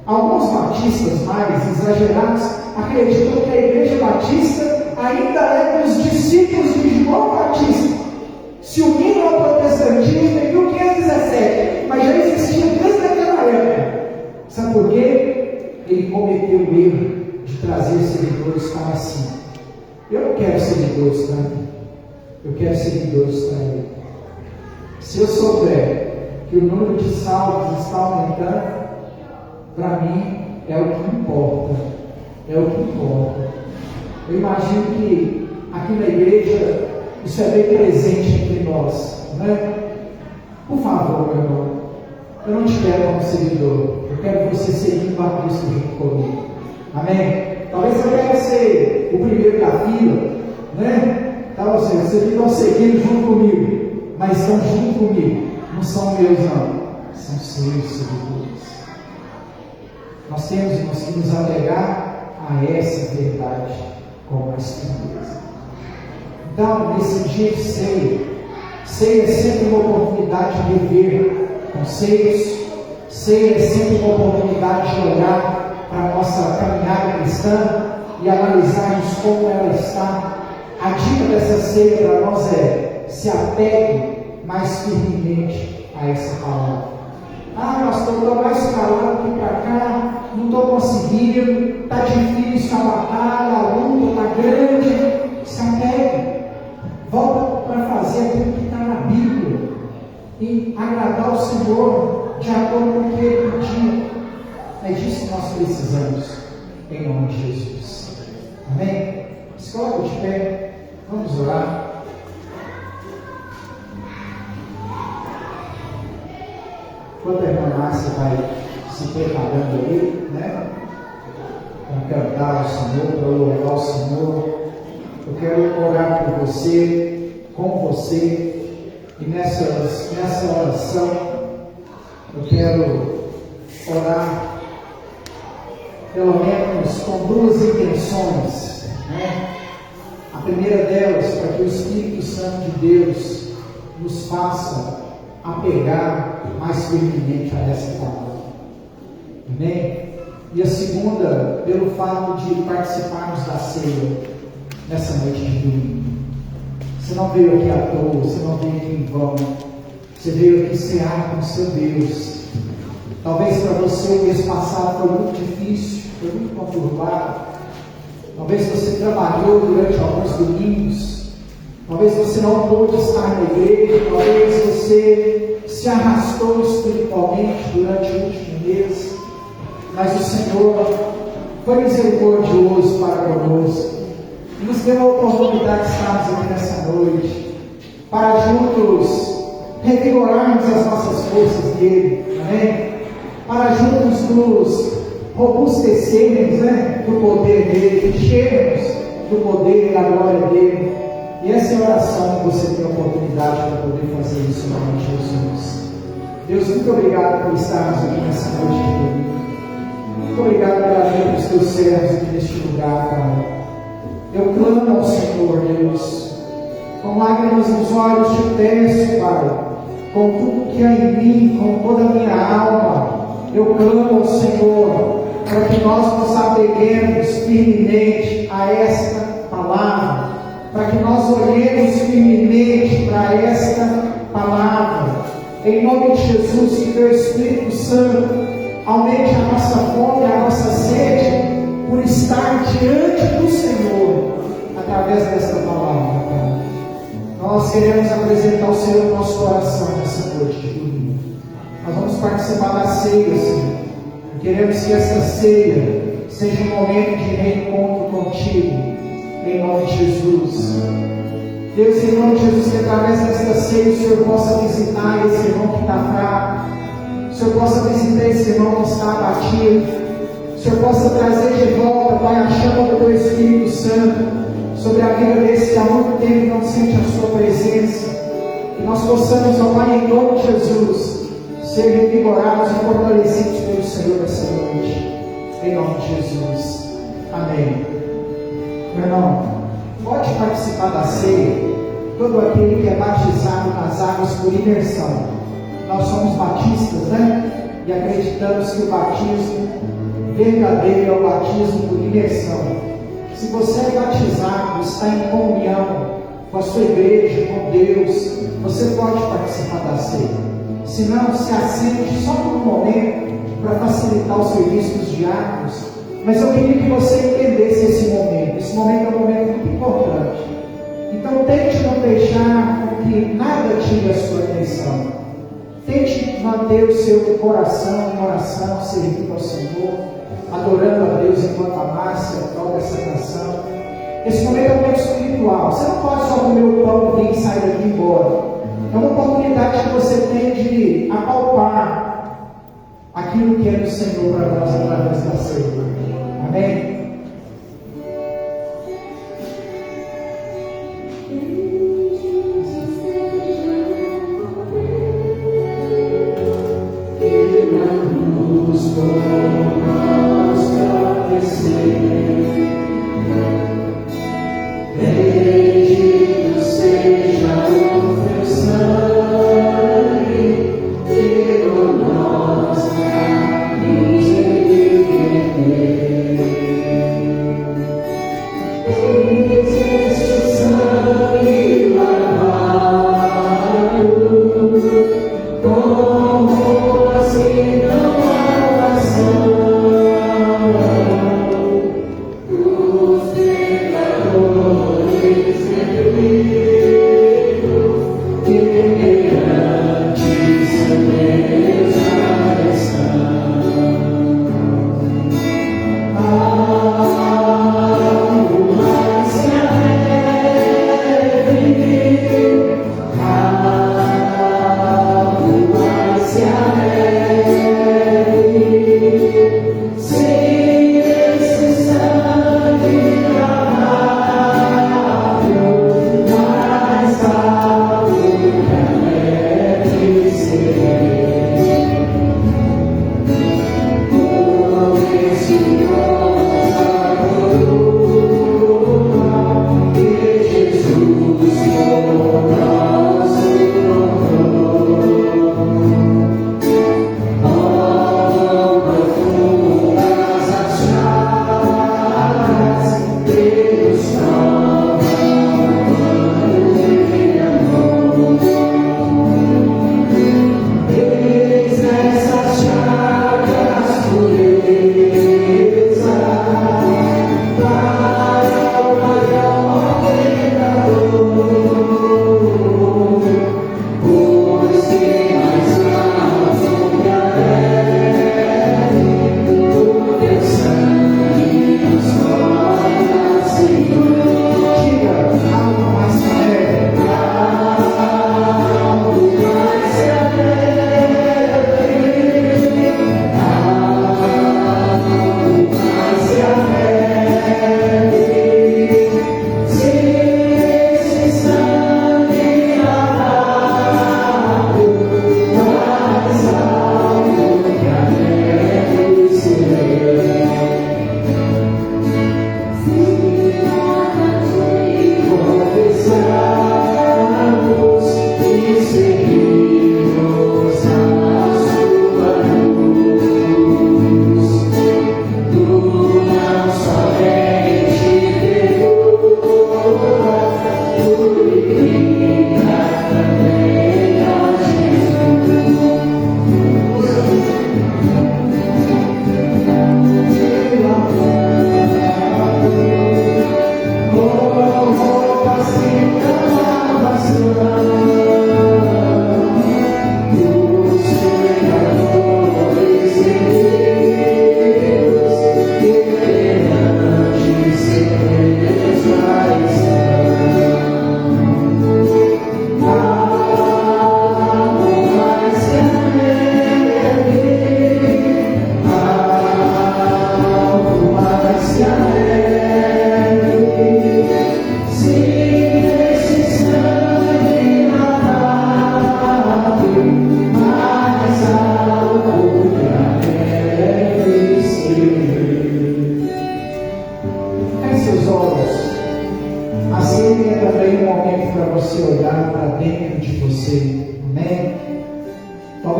Alguns batistas mais exagerados acreditam que a igreja batista ainda é dos discípulos de João Batista, se uniram ao protestantismo em 1517, mas já existia desde aquela época. Sabe por quê? Ele cometeu o erro de trazer seguidores para si. Eu não quero seguidores para mim, eu quero seguidores para ele. Se eu souber que o número de salvos está aumentando, para mim é o que importa. É o que importa. Eu imagino que aqui na igreja isso é bem presente entre nós, né? Por favor, meu irmão, eu não te quero como seguidor, eu quero você seguindo a Cristo junto comigo. Amém? Talvez você queira ser o primeiro da fila, né? Então, vocês estão seguindo junto comigo, mas estão junto comigo, não são meus, não, são seus seguidores. Nós temos que nos apegar a essa verdade com mais firmeza. Então, nesse dia de ceia é sempre uma oportunidade de rever conceitos, ceia é sempre uma oportunidade de olhar para a nossa caminhada cristã e analisarmos como ela está. A dica dessa ceia para nós é: se apegue mais firmemente a essa palavra. Pastor, estou mais calado aqui para cá, não estou conseguindo, está difícil a batalha, a luta está grande. Se apegue, volta para fazer aquilo que está na Bíblia e agradar o Senhor de acordo com o que Ele pediu. É disso que nós precisamos, em nome de Jesus. Amém? Se coloca de pé, vamos orar. Enquanto a irmã Márcia vai se preparando ali, né, para cantar ao Senhor, para louvar o Senhor, eu quero orar por você, com você, e nessa oração eu quero orar pelo menos com duas intenções, né? A primeira delas, para que o Espírito Santo de Deus nos faça apegar mais firmemente a essa palavra. Amém? E a segunda, pelo fato de participarmos da ceia nessa noite de domingo. Você não veio aqui à toa, você não veio aqui em vão. Você veio aqui cear com o seu Deus. Talvez para você o mês passado foi muito difícil, foi muito conturbado. Talvez você trabalhou durante alguns domingos. Talvez você não pôde estar na igreja. Talvez você se arrastou espiritualmente durante o último mês. Mas o Senhor foi misericordioso para conosco e nos deu a oportunidade de estarmos aqui nessa noite para juntos revigorarmos as nossas forças dele. Amém? Para juntos nos robustecermos, né, do poder dele, enchermos do poder e da glória dele. E essa é a oração que você tem a oportunidade para poder fazer isso em nome de Jesus. Deus, muito obrigado por estarmos aqui nessa noite de domingo. Muito obrigado pela vida dos teus servos aqui neste lugar, Pai. Eu clamo ao Senhor, Deus, com lágrimas nos olhos te peço, Pai, com tudo que há em mim, com toda a minha alma, eu clamo ao Senhor, para que nós nos apeguemos firmemente a esta palavra, para que nós olhemos firmemente para esta palavra, em nome de Jesus, que teu Espírito Santo aumente a nossa fome, a nossa sede, por estar diante do Senhor, através desta palavra, Pai. Nós queremos apresentar ao Senhor o nosso coração nessa noite de domingo. Nós vamos participar da ceia, Senhor. Queremos que essa ceia seja um momento de reencontro contigo, em nome de Jesus. Deus, em nome de Jesus, que através desta ceia o Senhor possa visitar esse irmão que está fraco, o Senhor possa visitar esse irmão que está abatido, o Senhor possa trazer de volta, Pai, a chama do teu Espírito Santo sobre a vida desse que há muito tempo não sente a sua presença. Que nós possamos, ó Pai, em nome de Jesus, ser revigorados e fortalecidos pelo Senhor essa noite, em nome de Jesus. Amém. Meu irmão, pode participar da ceia todo aquele que é batizado nas águas por imersão, nós somos batistas, né? E acreditamos que o batismo verdadeiro é o batismo por imersão. Se você é batizado, está em comunhão com a sua igreja, com Deus, você pode participar da ceia. Se não, se assente só por um momento para facilitar o serviço dos diáconos. Mas eu queria que você entendesse esse momento. Esse momento é um momento muito importante. Então tente não deixar com que nada tire a sua atenção. Tente manter o seu coração em oração, servindo ao Senhor, adorando a Deus enquanto a Márcia toca essa canção. Esse momento é um momento espiritual. Você não pode só comer o pão e sair daqui e ir embora. É uma oportunidade que você tem de apalpar aquilo que é do Senhor para nós através da ceia. Amém? Bendito seja o teu sangue, que por nós nos redimiu. Existe o sangue lavado, como assim não há ação.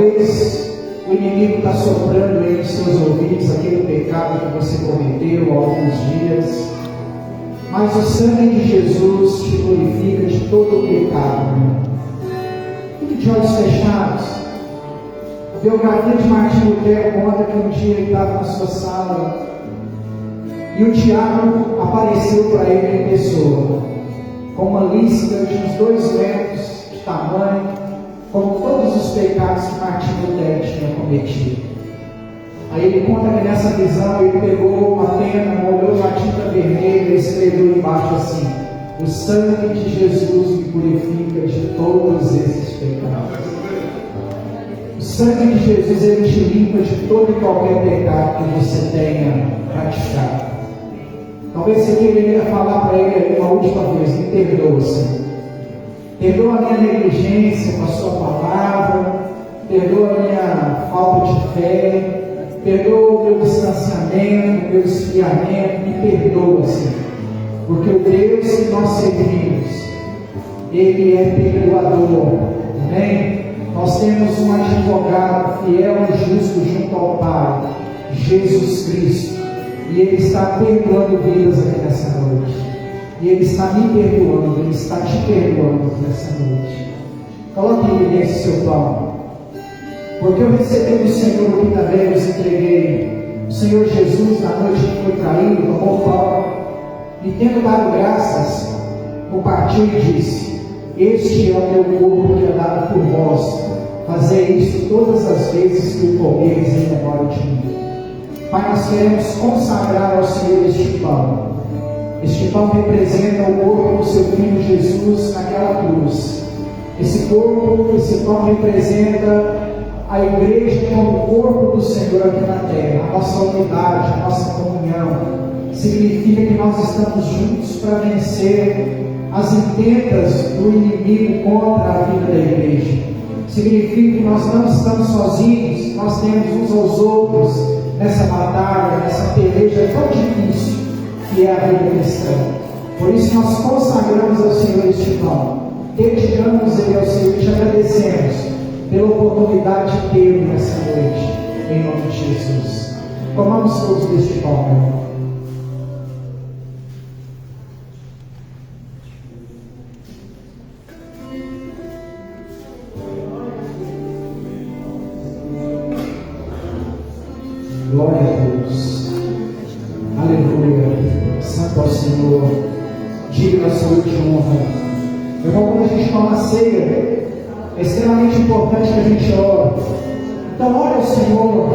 talvez o inimigo está soprando aí nos seus ouvidos aquele pecado que você cometeu há alguns dias. Mas o sangue de Jesus te purifica de todo o pecado. Fique de olhos fechados. A biografia de Martim Lutero conta que um dia ele estava na sua sala e o diabo apareceu para ele em pessoa, com uma lista de uns 2 metros de tamanho, com todos os pecados que Martim Lutero tinha cometido. Aí ele conta que nessa visão ele pegou uma pena, molhou uma tinta vermelha e escreveu embaixo assim: o sangue de Jesus me purifica de todos esses pecados. O sangue de Jesus, ele te limpa de todo e qualquer pecado que você tenha praticado. Talvez você queria falar para ele uma última vez: me perdoa, Senhor. Perdoa a minha negligência com a sua palavra, perdoa a minha falta de fé, perdoa o meu distanciamento, o meu esfriamento, me perdoa, Senhor. Porque o Deus que nós servimos, Ele é perdoador. Amém? Nós temos um advogado fiel e justo junto ao Pai, Jesus Cristo. E Ele está perdoando vidas aqui nessa noite. E Ele está me perdoando, Ele está te perdoando nessa noite. Coloque nesse seu pão. Porque eu recebi do Senhor o que também vos entreguei. O Senhor Jesus, na noite que foi traído, tomou o pão e, tendo dado graças, o partiu e disse: este é o meu corpo que é dado por vós. Fazei isso todas as vezes que o comereis em memória de mim. Pai, nós queremos consagrar ao Senhor este pão. Este pão representa o corpo do seu Filho Jesus naquela cruz. Esse pão representa a igreja como o corpo do Senhor aqui na terra. A nossa unidade, a nossa comunhão. Significa que nós estamos juntos para vencer as intentas do inimigo contra a vida da igreja. Significa que nós não estamos sozinhos, nós temos uns aos outros nessa batalha, nessa peleja tão difícil que é a vida cristã. Por isso nós consagramos ao Senhor este pão, dedicamos ele ao Senhor e te agradecemos pela oportunidade de ter nessa noite, em nome de Jesus. Tomamos todos deste pão, meu irmão. Glória a Deus. Aleluia. Santo ao Senhor. Digno a saúde e honra. Meu irmão, quando a gente toma a ceia, é extremamente importante que a gente ore. Então, ore ao Senhor.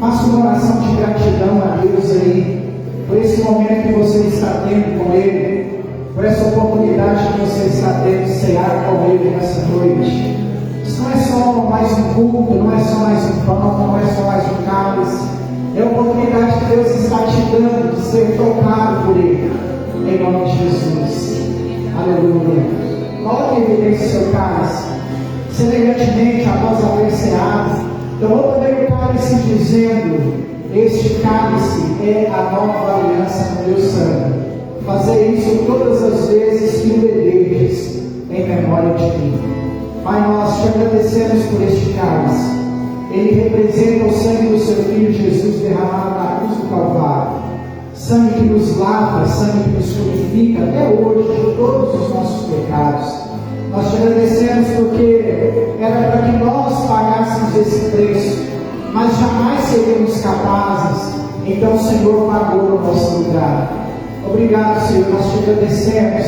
Faça uma oração de gratidão a Deus aí, por esse momento que você está tendo com Ele, por essa oportunidade que você está tendo de cear com Ele nessa noite. Isso não é só mais um culto, não é só mais um pão, não é só mais um cálice. É a oportunidade que Deus está te dando de ser tocado por Ele, em nome de Jesus. Aleluia. Coloque em evidência o seu cálice, semelhantemente após haver ceado. Tomou também o cálice dizendo: este cálice é a nova aliança no meu sangue. Fazer isso todas as vezes que o beberdes, em memória de mim. Pai, nós te agradecemos por este cálice. Ele representa o sangue do seu Filho Jesus derramado na cruz do Calvário. Sangue que nos lava, sangue que nos purifica até hoje de todos os nossos pecados. Nós te agradecemos porque era para que nós pagássemos esse preço, mas jamais seríamos capazes. Então o Senhor pagou no nosso lugar. Obrigado, Senhor, nós te agradecemos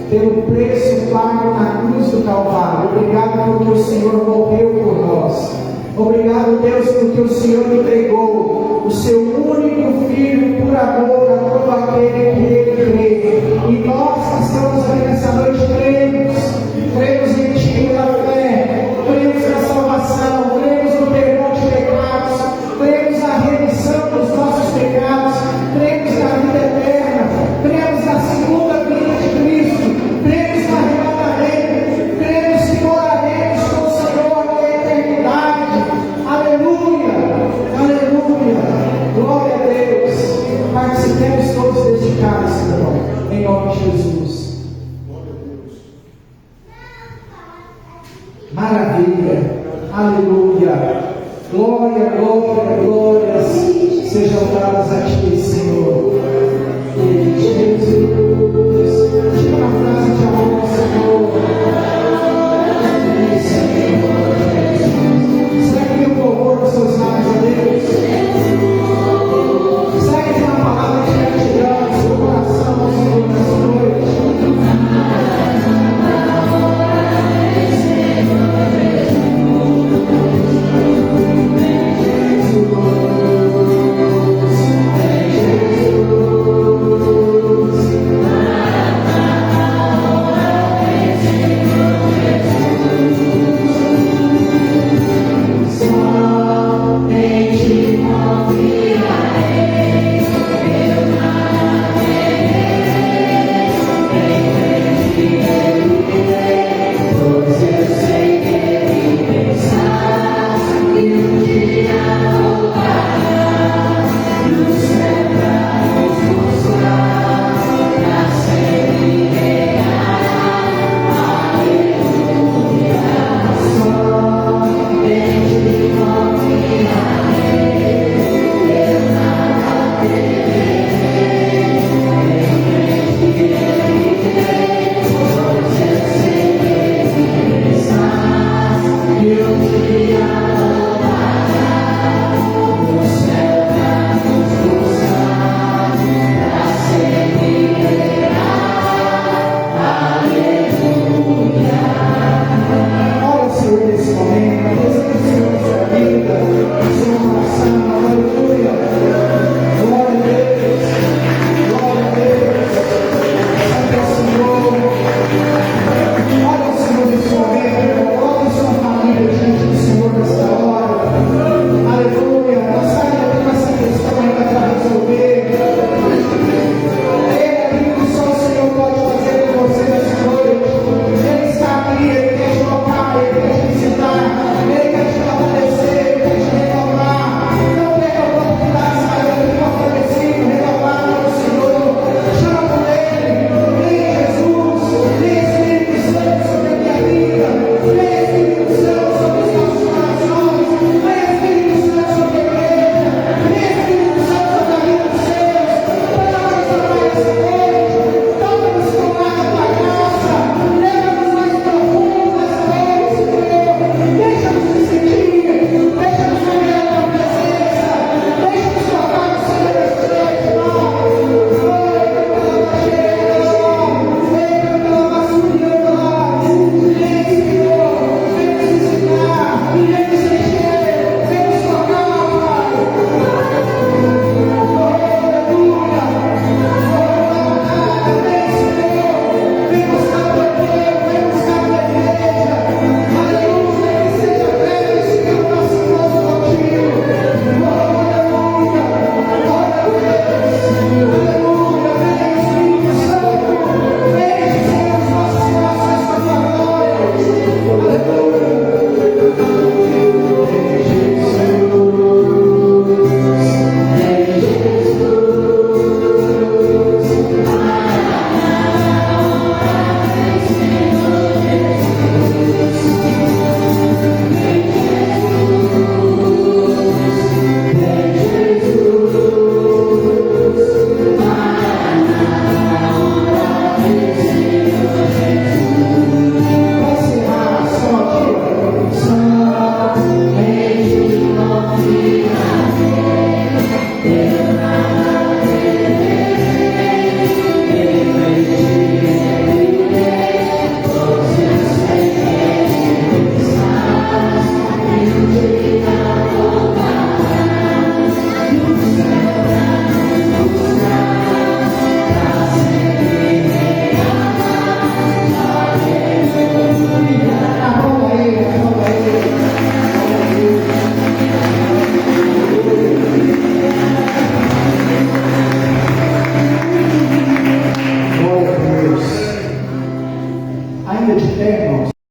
pelo preço pago na cruz do Calvário. Obrigado porque o Senhor morreu por nós. Obrigado, Deus, porque o Senhor entregou o seu único Filho por amor a todo aquele que nele crê. E nós que estamos aqui nessa noite cremos em Ti pela fé, cremos na salvação, cremos no perdão de pecados, cremos na remissão dos nossos pecados, cremos na vida eterna, cremos na segunda vinda de Cristo, cremos no arrebatamento, cremos que moraremos com o Senhor na eternidade. Aleluia, aleluia, glória a Deus. Participemos todos deste cálice, meu irmão, em nome de Jesus. Maravilha, Aleluia. Glória, glória, glórias sejam dadas a Ti,